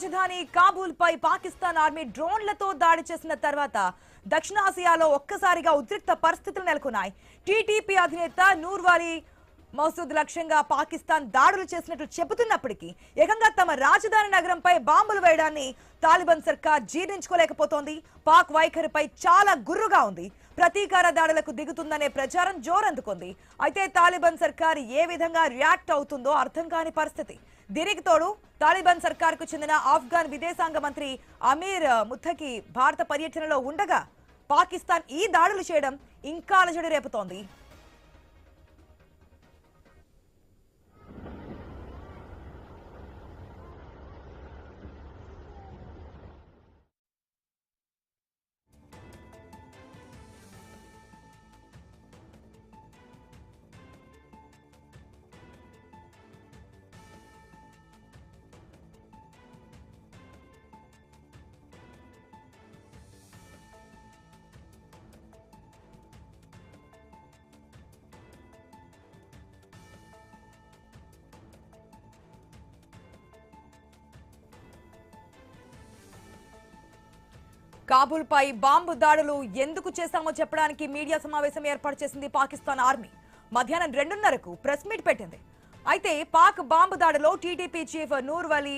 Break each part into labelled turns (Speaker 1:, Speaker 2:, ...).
Speaker 1: రాజధాని కాబూల్ పై పాకిస్తాన్ ఆర్మీ డ్రోన్లతో దాడి చేసిన తర్వాత దక్షిణాసియాలో ఒక్కసారిగా ఉద్రిక్త పరిస్థితులు నెలకొన్నాయి. టీటీపీ అధినేత నూర్వాలీ మసూద్ లక్ష్యంగా పాకిస్తాన్ దాడులు చేసినట్లు చెబుతున్నప్పటికీ ఏకంగా తమ రాజధాని నగరంపై బాంబులు వేయడాన్ని తాలిబాన్ సర్కార్ జీర్ణించుకోలేకపోతోంది. పాక్ వైఖరిపై చాలా గుర్రుగా ఉంది. ప్రతీకార దాడులకు దిగుతుందనే ప్రచారం జోరందుకుంది. అయితే తాలిబాన్ సర్కార్ ఏ విధంగా రియాక్ట్ అవుతుందో అర్థం కాని పరిస్థితి. దీనికి తోడు తాలిబాన్ సర్కార్కు చెందిన ఆఫ్ఘన్ విదేశాంగ మంత్రి అమీర్ ముత్తకి భారత పర్యటనలో ఉండగా పాకిస్తాన్ ఈ దాడులు చేయడం ఇంకా అలజడి రేపుతోంది. కాబూల్ పై బాంబు దాడులు ఎందుకు చేశామో చెప్పడానికి మీడియా సమావేశం ఏర్పాటు చేసింది పాకిస్తాన్ ఆర్మీ. మధ్యాహ్నం 2:30కు ప్రెస్ మీట్ పెట్టింది. అయితే పాక్ బాంబు దాడిలో టీటీపీ చీఫ్ నూర్వాలీ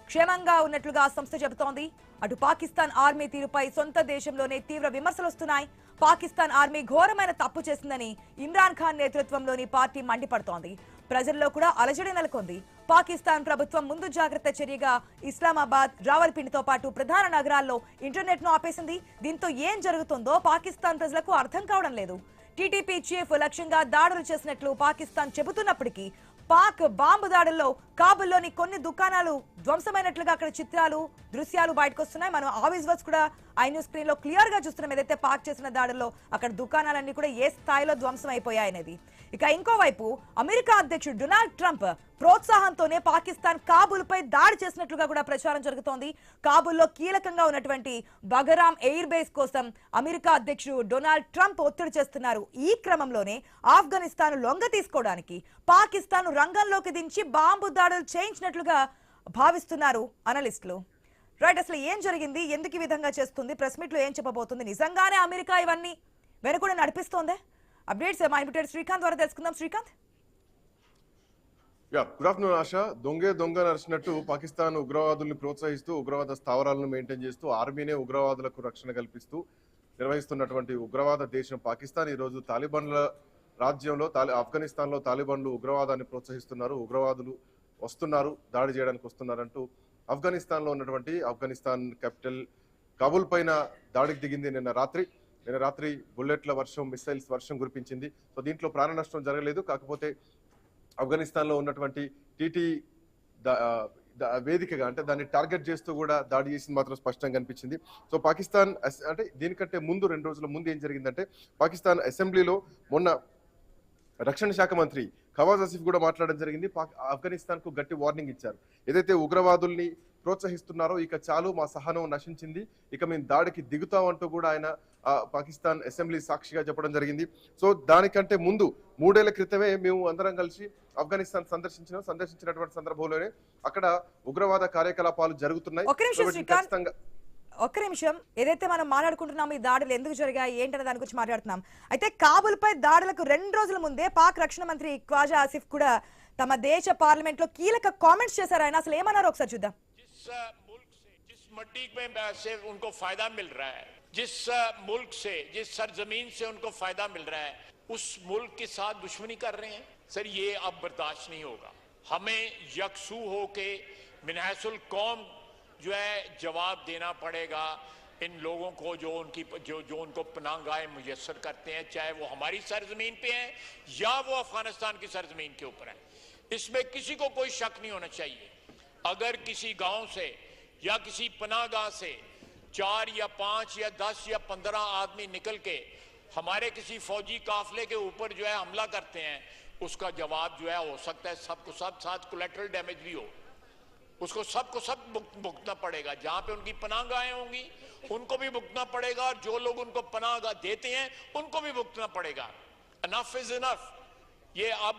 Speaker 1: క్షేమంగా ఉన్నట్లుగా సంస్థ చెబుతోంది. అటు పాకిస్తాన్ ఆర్మీ తీరుపై సొంత దేశంలోనే తీవ్ర విమర్శలు వస్తున్నాయి. పాకిస్తాన్ ఆర్మీ ఘోరమైన తప్పు చేసిందని ఇమ్రాన్ ఖాన్ నేతృత్వంలోని పార్టీ మండిపడుతోంది. ప్రజల్లో కూడా అలజడి నెలకొంది. పాకిస్తాన్ ప్రభుత్వం ముందు జాగ్రత్త చర్యగా ఇస్లామాబాద్, రావల్పిండితో పాటు ప్రధాన నగరాల్లో ఇంటర్నెట్ ను ఆపేసింది. దీంతో ఏం జరుగుతుందో పాకిస్తాన్ ప్రజలకు అర్థం కావడం లేదు. టీటీపీ చీఫ్ లక్ష్యంగా దాడులు చేసినట్లు పాకిస్తాన్ చెబుతున్నప్పటికీ పాక్ బాంబు దాడుల్లో కాబుల్లోని కొన్ని దుకాణాలు ధ్వంసమైనట్లుగా అక్కడ చిత్రాలు, దృశ్యాలు బయటకు వస్తున్నాయి. మనం ఆ విజువల్స్ కూడా ఐ న్యూస్ స్క్రీన్ లో క్లియర్ గా చూస్తున్నాం. ఏదైతే పాక్ చేసిన దాడుల్లో అక్కడ దుకాణాలన్నీ కూడా ఏ స్థాయిలో ధ్వంసం అయిపోయాయనేది. ఇక ఇంకోవైపు అమెరికా అధ్యక్షుడు డొనాల్డ్ ట్రంప్ ప్రోత్సాహంతోనే పాకిస్తాన్ కాబూల్ పై దాడి చేసినట్లుగా కూడా ప్రచారం జరుగుతోంది. కాబూల్లో కీలకంగా ఉన్నటువంటి బగరామ్ ఎయిర్ బేస్ కోసం అమెరికా అధ్యక్షుడు డొనాల్డ్ ట్రంప్ ఒత్తిడి చేస్తున్నారు. ఈ క్రమంలోనే ఆఫ్ఘనిస్తాన్ లొంగ తీసుకోవడానికి పాకిస్తాన్ రంగంలోకి దించి బాంబు దాడులు చేయించినట్లుగా భావిస్తున్నారు అనలిస్టులు. రైట్, అసలు ఏం జరిగింది, ఎందుకు ఈ విధంగా చేస్తుంది, ప్రెస్ మీట్ లో ఏం చెప్పబోతుంది, నిజంగానే అమెరికా ఇవన్నీ వెనుక నడిపిస్తోందే? అప్డేట్స్ మా ఇన్విటెడ్ శ్రీకాంత్ ద్వారా తెలుసుకుందాం. శ్రీకాంత్.
Speaker 2: Good afternoon Asha. దొంగ నడిచినట్టు పాకిస్తాన్ ఉగ్రవాదుల్ని ప్రోత్సహిస్తూ ఉగ్రవాద స్థావరాలను మెయింటైన్ చేస్తూ ఆర్మీనే ఉగ్రవాదులకు రక్షణ కల్పిస్తూ నిర్వహిస్తున్నటువంటి ఉగ్రవాద దేశం పాకిస్తాన్ ఈరోజు తాలిబాన్ల రాజ్యంలో ఆఫ్ఘనిస్తాన్ లో తాలిబాన్లు ఉగ్రవాదాన్ని ప్రోత్సహిస్తున్నారు, ఉగ్రవాదులు వస్తున్నారు, దాడి చేయడానికి వస్తున్నారంటూ ఆఫ్ఘనిస్తాన్ లో ఉన్నటువంటి ఆఫ్ఘనిస్తాన్ క్యాపిటల్ కాబూల్ పైన దాడికి దిగింది. నిన్న రాత్రి బుల్లెట్ల వర్షం, మిసైల్స్ వర్షం కురిపించింది. సో దీంట్లో ప్రాణ నష్టం జరగలేదు. కాకపోతే ఆఫ్ఘనిస్తాన్ లో ఉన్నటువంటి టీటీ వేదికగా అంటే దాన్ని టార్గెట్ చేస్తూ కూడా దాడి చేసింది మాత్రం స్పష్టంగా కనిపించింది. సో పాకిస్తాన్ అంటే దీనికంటే ముందు 2 రోజుల ముందు ఏం జరిగిందంటే పాకిస్తాన్ అసెంబ్లీలో మొన్న రక్షణ శాఖ మంత్రి ఖవాజ్ ఆసిఫ్ కూడా మాట్లాడడం జరిగింది. ఆఫ్ఘనిస్తాన్ కు గట్టి వార్నింగ్ ఇచ్చారు. ఏదైతే ఉగ్రవాదుల్ని ప్రోత్సహిస్తున్నారో ఇక చాలు, మా సహనం నశించింది, ఇక మేము దాడికి దిగుతామంటూ కూడా ఆయన పాకిస్తాన్ అసెంబ్లీ సాక్షిగా చెప్పడం జరిగింది. సో దానికంటే ముందు 3 ఏళ్ల క్రితమే మేము అందరం కలిసి ఆఫ్ఘనిస్తాన్ సందర్శించినటువంటి సందర్భంలోనే అక్కడ ఉగ్రవాద కార్యకలాపాలు జరుగుతున్నాయి.
Speaker 1: ఒక్క నిమిషం, ఏదైతే మనం మాట్లాడుకుంటున్నాం ఈ దాడులు ఎందుకు జరిగాయి ఏంటనే దాని గురించి మాట్లాడుతున్నాం. అయితే కాబూల్ పై దాడులకు 2 రోజుల ముందే పాక్ రక్షణ మంత్రి ఖ్వాజా ఆసిఫ్ కూడా తమ దేశ పార్లమెంట్ లో కీలక కామెంట్స్ చేశారు. ఆయన అసలు ఏమన్నారో ఒకసారి చూద్దాం.
Speaker 3: जिस मट्टी में से उनको फायदा मिल रहा है, जिस मुल्क से, जिस सरजमीन से उनको फायदा मिल रहा है, उस मुल्क के साथ दुश्मनी कर रहे हैं। सर ये अब बर्दाश्त नहीं होगा. हमें यकसू होके मिनहसुल कौम जो है जवाब देना पड़ेगा इन लोगों को जो उनको पनाहगाह मुयस्सर करते हैं, चाहे वो हमारी सरजमीन पे हैं या वो अफगानिस्तान की सरजमीन के ऊपर है. इसमें किसी को कोई शक नहीं होना चाहिए. अगर किसी गांव से या किसी पनाहगाह से 4 या 5 या 10 या 15 आदमी निकल के हमारे किसी फौजी काफले के ऊपर जो है हमला करते हैं, उसका जवाब जो है हो सकता है सबको सब साथ कोलैटरल डैमेज भी हो, उसको सबको सब भुगतना पड़ेगा. जहां पे उनकी पनाहगाहें होंगी उनको भी भुगतना पड़ेगा, और जो लोग उनको पनाहगाह देते हैं उनको भी भुगतना पड़ेगा. Enough is enough. ये अब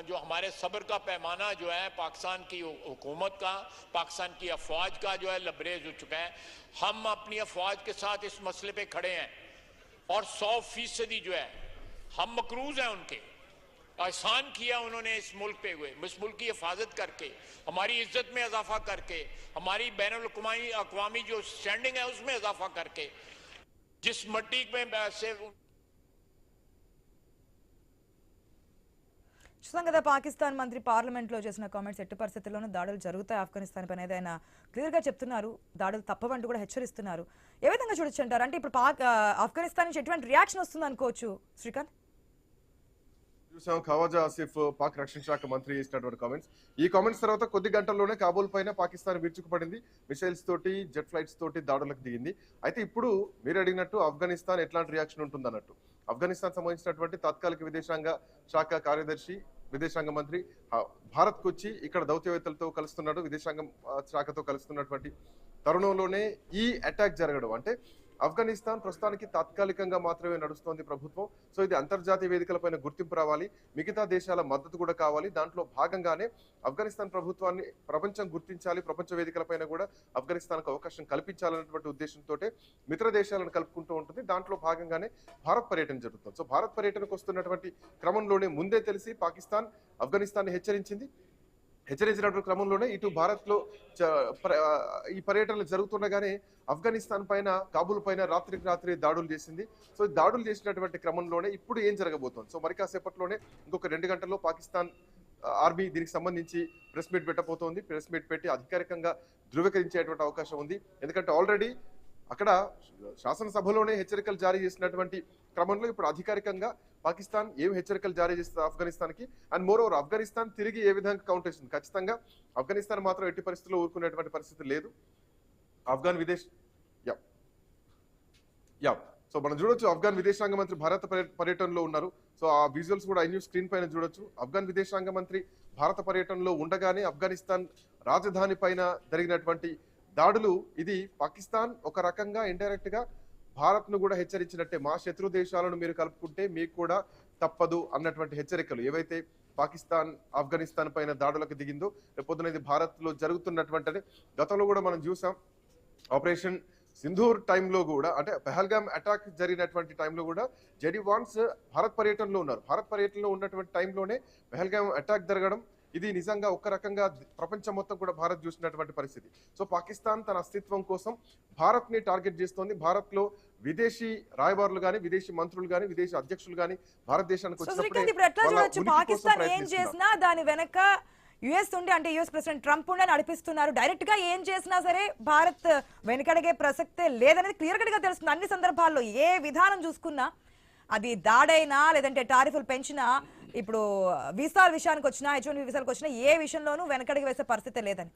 Speaker 3: जो हमारे सब्र का पैमाना जो है पाकिस्तान की हुकूमत का, पाकिस्तान की अफवाज का जो है लबरेज हो चुका है। हम अपनी अफवाज के साथ इस मसले पे खड़े हैं और 100% जो है हम मकरूज हैं उनके। एहसान किया उन्होंने इस मुल्क पे हुए, इस मुल्क की हिफाजत करके, हमारी इज्जत में इजाफा करके, हमारी बैनुल अक़वामी जो स्टैंडिंग है उसमें इजाफा करके, जिस मट्टी में से
Speaker 1: చూసాం కదా పాకిస్తాన్ మంత్రి పార్లమెంట్లో చేసిన కామెంట్స్ ఎట్టి పరిస్థితుల్లోనూ దాడులు జరుగుతాయి ఆఫ్ఘనిస్తాన్ పైన ఏదైనా క్లియర్గా చెప్తున్నారు, దాడులు తప్పవంటూ కూడా హెచ్చరిస్తున్నారు. ఏ విధంగా చూడొచ్చు అంటారు? అంటే ఇప్పుడు ఆఫ్ఘనిస్తాన్ నుంచి ఎటువంటి రియాక్షన్ వస్తుంది అనుకోవచ్చు శ్రీకాంత్?
Speaker 2: చూసాం ఖవాజా ఆసిఫ్ పాక్ రక్షణ శాఖ మంత్రి చేసినటువంటి కామెంట్స్. ఈ కామెంట్స్ తర్వాత కొద్ది గంటల్లోనే కాబూల్ పైన పాకిస్తాన్ విరుచుకుపడింది, మిసైల్స్ తోటి జెట్ ఫ్లైట్స్ తోటి దాడులకు దిగింది. అయితే ఇప్పుడు మీరు అడిగినట్టు ఆఫ్ఘనిస్తాన్ ఎట్లాంటి రియాక్షన్ ఉంటుంది అన్నట్టు, ఆఫ్ఘనిస్తాన్ సంబంధించినటువంటి తాత్కాలిక విదేశాంగ శాఖ కార్యదర్శి విదేశాంగ మంత్రి భారత్కు వచ్చి ఇక్కడ దౌత్యవేత్తలతో కలుస్తున్నాడు, విదేశాంగ శాఖతో కలుస్తున్నటువంటి తరుణంలోనే ఈ అటాక్ జరగడం. అంటే ఆఫ్ఘనిస్తాన్ ప్రస్తుతానికి తాత్కాలికంగా మాత్రమే నడుస్తోంది ప్రభుత్వం. సో ఇది అంతర్జాతీయ వేదికలపైన గుర్తింపు రావాలి, మిగతా దేశాల మద్దతు కూడా కావాలి. దాంట్లో భాగంగానే ఆఫ్ఘనిస్తాన్ ప్రభుత్వాన్ని ప్రపంచం గుర్తించాలి, ప్రపంచ వేదికలపైన కూడా ఆఫ్ఘనిస్తాన్కు అవకాశం కల్పించాలన్నటువంటి ఉద్దేశంతో మిత్ర దేశాలను కలుపుకుంటూ ఉంటుంది. దాంట్లో భాగంగానే భారత్ పర్యటన జరుగుతుంది. సో భారత్ పర్యటనకు వస్తున్నటువంటి క్రమంలోనే ముందే తెలిసి పాకిస్తాన్ ఆఫ్ఘనిస్తాన్ హెచ్చరించినటువంటి క్రమంలోనే ఇటు భారత్లో ఈ పర్యటనలు జరుగుతుండగానే ఆఫ్ఘనిస్తాన్ పైన, కాబూల్ పైన రాత్రికి రాత్రి దాడులు చేసింది. సో దాడులు చేసినటువంటి క్రమంలోనే ఇప్పుడు ఏం జరగబోతోంది? సో మరి కాసేపట్లోనే ఇంకొక 2 గంటల్లో పాకిస్తాన్ ఆర్మీ దీనికి సంబంధించి ప్రెస్ మీట్ పెట్టబోతోంది. ప్రెస్ మీట్ పెట్టి అధికారికంగా ధృవీకరించేటువంటి అవకాశం ఉంది. ఎందుకంటే ఆల్రెడీ అక్కడ శాసనసభలోనే హెచ్చరికలు జారీ చేసినటువంటి క్రమంలో ఇప్పుడు అధికారికంగా పాకిస్తాన్ ఏం హెచ్చరికలు జారీ చేస్తుంది ఆఫ్ఘనిస్తాన్కి, అండ్ మోర్ ఓవర్ ఆఫ్ఘనిస్తాన్ తిరిగి ఏ విధంగా కౌంటర్ చేస్తుంది. ఖచ్చితంగా ఆఫ్ఘనిస్తాన్ మాత్రం ఎట్టి పరిస్థితుల్లో ఊరుకునేటువంటి పరిస్థితి లేదు. ఆఫ్ఘన్ సో మనం చూడొచ్చు, ఆఫ్ఘన్ విదేశాంగ మంత్రి భారత పర్యటనలో ఉన్నారు. సో ఆ విజువల్స్ కూడా ఐన్యూస్ స్క్రీన్ పైన చూడొచ్చు. ఆఫ్ఘన్ విదేశాంగ మంత్రి భారత పర్యటనలో ఉండగానే ఆఫ్ఘనిస్తాన్ రాజధాని పైన జరిగినటువంటి దాడులు, ఇది పాకిస్తాన్ ఒక రకంగా ఇండైరెక్ట్ గా భారత్ ను కూడా హెచ్చరించినట్టే, మా శత్రు దేశాలను మీరు కలుపుకుంటే మీకు కూడా తప్పదు అన్నటువంటి హెచ్చరికలు ఏవైతే పాకిస్తాన్ ఆఫ్ఘనిస్తాన్ పైన దాడులకు దిగిందో, రేపొద్దున ఇది భారత్ లో జరుగుతున్నటువంటి, గతంలో కూడా మనం చూసాం ఆపరేషన్ సింధూర్ టైంలో కూడా, అంటే పహల్గామ్ అటాక్ జరిగినటువంటి టైంలో కూడా జెడి వాన్స్ భారత్ పర్యటనలో ఉన్నారు. భారత్ పర్యటనలో ఉన్నటువంటి టైంలోనే పహల్గామ్ అటాక్ జరగడం, ఇది నిజంగా ఒక రకంగా ప్రపంచం మొత్తం కూడా భారత్ చూసినటువంటి పరిస్థితి. సో పాకిస్తాన్ తన అస్తిత్వం కోసం భారత్ ని టార్గెట్ చేస్తోంది. భారత్ లో విదేశీ రాయబారులు గాని, విదేశీ మంత్రులు గాని, విదేశీ అధ్యక్షులు గాని భారతదేశానికి వచ్చినప్పుడు
Speaker 1: పాకిస్తాన్ ఏం చేసినా దాని వెనక యుఎస్ ఉండి, అంటే యుఎస్ ప్రెసిడెంట్ ట్రంప్ ఉండే నడిపిస్తున్నారు. డైరెక్ట్ గా ఏం చేసినా సరే భారత్ వెనకడిగే ప్రసక్తే లేదనేది క్లియర్ కట్ గా తెలుస్తుంది. అన్ని సందర్భాల్లో ఏ విధానం చూసుకున్నా, అది దాడైనా లేదంటే టారిఫ్లు పెంచినా, ఇప్పుడు వీసాల విషయానికి వచ్చినా, H1B వీసాలకు వచ్చినా ఏ విషయంలోనూ వెనకడికి వేసే పరిస్థితి లేదని.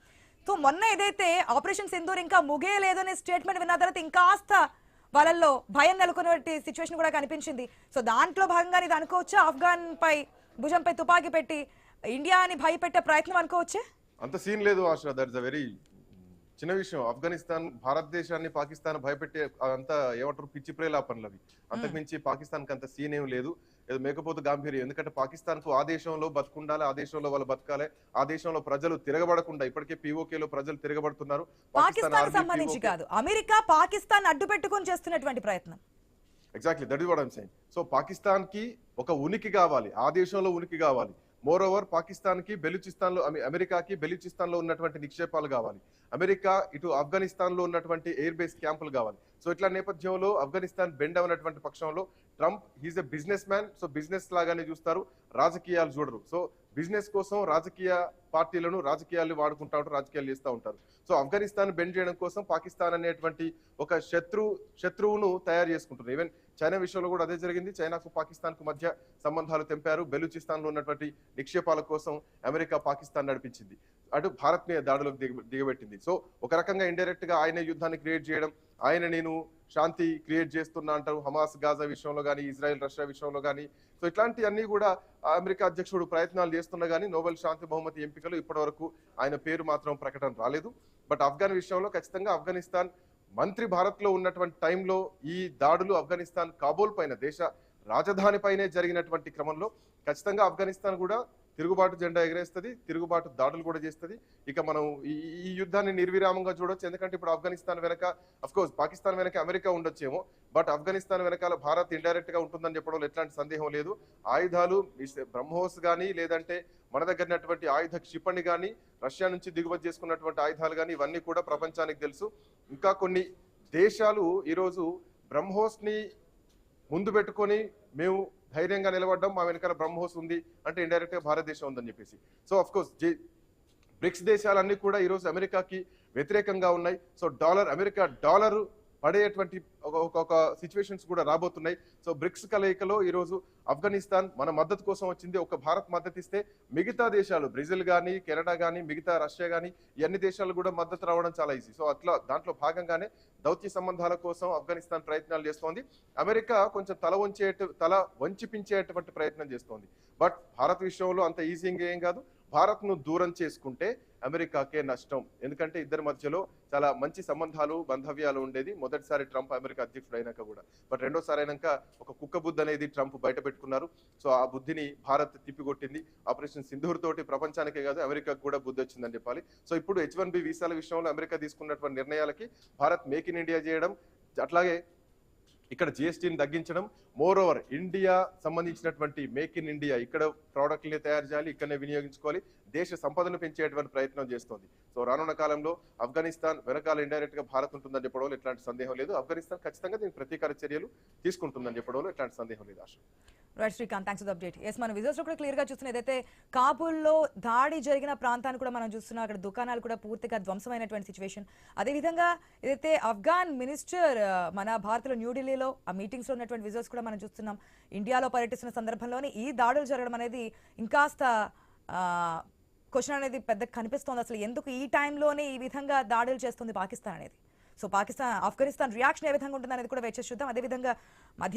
Speaker 1: సో మొన్న ఏదైతే ఆపరేషన్ సింధూర్ ఇంకా ముగియలేదు అనే స్టేట్మెంట్ విన్న తర్వాత ఇంకాస్త వాళ్ళల్లో భయం నెలకొనే సిచ్యువేషన్ కూడా కనిపించింది. సో దాంట్లో భాగంగా ఇది అనుకోవచ్చా? ఆఫ్ఘన్ పై భుజంపై తుపాకీ పెట్టి ఇండియాని భయపెట్టే ప్రయత్నం అనుకోవచ్చే?
Speaker 2: అంత సీన్ లేదు Aasara, that is a very చిన్న విషయం. ఆఫ్ఘనిస్తాన్ భారతదేశాన్ని పాకిస్తాన్ భయపెట్టే అంత ఏమంటారు పిచ్చి ప్రేలాపనలు అవి. అంతకుమించి పాకిస్తాన్ కి అంత సీన్ ఏం లేదు, ఏదో మేకపోతే గాంభీర్యం. ఎందుకంటే పాకిస్తాన్ కు ఆ దేశంలో బతుకుండాలి, ఆ దేశంలో వాళ్ళు బతకాలి, ఆ దేశంలో ప్రజలు తిరగబడకుండా, ఇప్పటికే POKలో ప్రజలు తిరగబడుతున్నారు.
Speaker 1: పాకిస్తాన్ సంబంధించి కాదు, అమెరికా పాకిస్తాన్ అడ్డు పెట్టుకొని చేస్తున్నటువంటి ప్రయత్నం.
Speaker 2: Exactly, that is what I'm saying. So Pakistan కి ఒక ఉనికి కావాలి, ఆ దేశంలో ఉనికి కావాలి. మోర్ ఓవర్ పాకిస్తాన్ కి బెలూచిస్తాన్ లో, అమెరికాకి బెలూచిస్తాన్ లో ఉన్నటువంటి నిక్షేపాలు కావాలి, అమెరికా ఇటు ఆఫ్ఘనిస్తాన్ లో ఉన్నటువంటి ఎయిర్ బేస్ క్యాంపులు కావాలి. సో ఇట్లా నేపథ్యంలో ఆఫ్ఘనిస్తాన్ బెండ్ అయినటువంటి పక్షంలో Trump he's a business man. So business లాగానే చూస్తారు, రాజకీయాలు చూడరు. సో బిజినెస్ కోసం రాజకీయ పార్టీలను, రాజకీయాలు వాడుకుంటా ఉంటారు, రాజకీయాలు చేస్తూ ఉంటారు. సో ఆఫ్ఘనిస్తాన్ బెండ్ చేయడం కోసం పాకిస్తాన్ అనేటువంటి ఒక శత్రువును తయారు చేసుకుంటున్నారు. ఈవెన్ చైనా విషయంలో కూడా అదే జరిగింది. చైనాకు పాకిస్తాన్ కు మధ్య సంబంధాలు తెంపారు. బెలూచిస్తాన్ లో ఉన్నటువంటి నిక్షేపాల కోసం అమెరికా పాకిస్తాన్ నడిపించింది, అటు భారత్ ని దాడులకు దిగబెట్టింది. సో ఒక రకంగా ఇండైరెక్ట్ గా ఆయన యుద్ధాన్ని క్రియేట్ చేయడం, ఆయన నేను శాంతి క్రియేట్ చేస్తున్నా అంటారు హమాస్ గాజా విషయంలో కానీ, ఇజ్రాయెల్ రష్యా విషయంలో కానీ. సో ఇట్లాంటి అన్ని కూడా అమెరికా అధ్యక్షుడు ప్రయత్నాలు చేస్తున్నా కానీ నోబెల్ శాంతి బహుమతి ఎంపికలు ఇప్పటి వరకు ఆయన పేరు మాత్రం ప్రకటన రాలేదు. బట్ ఆఫ్ఘన్ విషయంలో ఖచ్చితంగా ఆఫ్ఘనిస్తాన్ మంత్రి భారత్ లో ఉన్నటువంటి టైంలో ఈ దాడులు ఆఫ్ఘనిస్తాన్ కాబూల్ పైన, దేశ రాజధాని పైనే జరిగినటువంటి క్రమంలో ఖచ్చితంగా ఆఫ్ఘనిస్తాన్ కూడా తిరుగుబాటు జెండా ఎగరేస్తుంది, తిరుగుబాటు దాడులు కూడా చేస్తుంది. ఇక మనం ఈ యుద్ధాన్ని నిర్విరామంగా చూడొచ్చు. ఎందుకంటే ఇప్పుడు ఆఫ్ఘనిస్తాన్ వెనక కోర్స్ పాకిస్తాన్ వెనక అమెరికా ఉండొచ్చేమో, బట్ ఆఫ్ఘనిస్తాన్ వెనకాల భారత్ ఇండైరెక్ట్ గా ఉంటుందని చెప్పడంలో ఎట్లాంటి సందేహం లేదు. ఆయుధాలు బ్రహ్మోస్ కానీ లేదంటే మన దగ్గరటువంటి ఆయుధ క్షిపణి కానీ రష్యా నుంచి దిగుమతి చేసుకున్నటువంటి ఆయుధాలు కానీ ఇవన్నీ కూడా ప్రపంచానికి తెలుసు. ఇంకా కొన్ని దేశాలు ఈరోజు బ్రహ్మోస్ ని ముందు పెట్టుకొని మేము ధైర్యంగా నిలబడ్డాం, మా వెనకాల బ్రహ్మోస్ ఉంది అంటే ఇండైరెక్ట్ గా భారతదేశం ఉందని చెప్పేసి. సో అఫ్ కోర్స్ బ్రిక్స్ దేశాలన్నీ కూడా ఈరోజు అమెరికాకి వ్యతిరేకంగా ఉన్నాయి. సో అమెరికా డాలర్ పడేటువంటి ఒక సిచ్యువేషన్స్ కూడా రాబోతున్నాయి. సో బ్రిక్స్ కలయికలో ఈరోజు ఆఫ్ఘనిస్తాన్ మన మద్దతు కోసం వచ్చింది. ఒక భారత్ మద్దతు ఇస్తే మిగతా దేశాలు బ్రెజిల్ కానీ కెనడా కానీ మిగతా రష్యా కానీ ఈ అన్ని దేశాలు కూడా మద్దతు రావడం చాలా ఈజీ. సో అట్లా దాంట్లో భాగంగానే దౌత్య సంబంధాల కోసం ఆఫ్ఘనిస్తాన్ ప్రయత్నాలు చేస్తోంది. అమెరికా కొంచెం తల వంచిపించేటువంటి ప్రయత్నం చేస్తోంది. బట్ భారత్ విషయంలో అంత ఈజీగా ఏం కాదు. భారత్ ను దూరం చేసుకుంటే అమెరికాకే నష్టం. ఎందుకంటే ఇద్దరి మధ్యలో చాలా మంచి సంబంధాలు బాంధవ్యాలు ఉండేది మొదటిసారి ట్రంప్ అమెరికా అధ్యక్షుడు అయినాక కూడా. బట్ రెండోసారి అయినాక ఒక కుక్క బుద్ధి అనేది ట్రంప్ బయట పెట్టుకున్నారు. సో ఆ బుద్ధిని భారత్ తిప్పికొట్టింది. ఆపరేషన్ సింధూర్ తోటి ప్రపంచానికే కాదు అమెరికాకు కూడా బుద్ధి వచ్చిందని చెప్పాలి. సో ఇప్పుడు H1B వీసాల విషయంలో అమెరికా తీసుకున్నటువంటి నిర్ణయాలకి భారత్ మేక్ ఇన్ ఇండియా చేయడం, అట్లాగే ఇక్కడ జిఎస్టీని తగ్గించడం, మోర్ ఓవర్ ఇండియా సంబంధించినటువంటి మేక్ ఇన్ ఇండియా ఇక్కడ ప్రోడక్ట్ని తయారు చేయాలి, ఇక్కడనే వినియోగించుకోవాలి, దేశ సంపదను పెంచేటువంటి ప్రయత్నం చేస్తోంది. సో రానున్న కాలంలో ఆఫ్ఘనిస్తాన్ వెనకాల ఇండైరెక్ట్ గా భారత్ ఉంటుందని చెప్పడంలో ఎట్లాంటి సందేహం లేదు. ఆఫ్ఘనిస్తాన్ ఖచ్చితంగా దీని ప్రతీకార చర్యలు తీసుకుంటుందని చెప్పడంలో ఎట్లాంటి సందేహం లేదు. ఆశ
Speaker 1: right Srikanth, thanks for the update. Yes, మన విజువల్స్ లో కూడా క్లియర్ గా చూస్తున్న ఏదైతే కాబూల్లో దాడి జరిగిన ప్రాంతాన్ని కూడా మనం చూస్తున్నాం. అక్కడ దుకాణాలు కూడా పూర్తిగా ధ్వంసమైనటువంటి సిచ్యువేషన్. అదేవిధంగా ఏదైతే ఆఫ్ఘాన్ మినిస్టర్ మన భారత్లో న్యూఢిల్లీలో ఆ మీటింగ్స్ లో ఉన్నటువంటి విజువల్స్ కూడా మనం చూస్తున్నాం. ఇండియాలో పర్యటిస్తున్న సందర్భంలోనే ఈ దాడులు జరగడం అనేది ఇంకాస్త క్వశ్చన్ అనేది పెద్ద కనిపిస్తోంది. అసలు ఎందుకు ఈ టైంలోనే ఈ విధంగా దాడులు చేస్తుంది పాకిస్తాన్ అనేది. సో ఆఫ్ఘనిస్తాన్ రియాక్షన్ ఏ విధంగా ఉంటుంది అనేది కూడా వేచి చూద్దాం. అదేవిధంగా మధ్య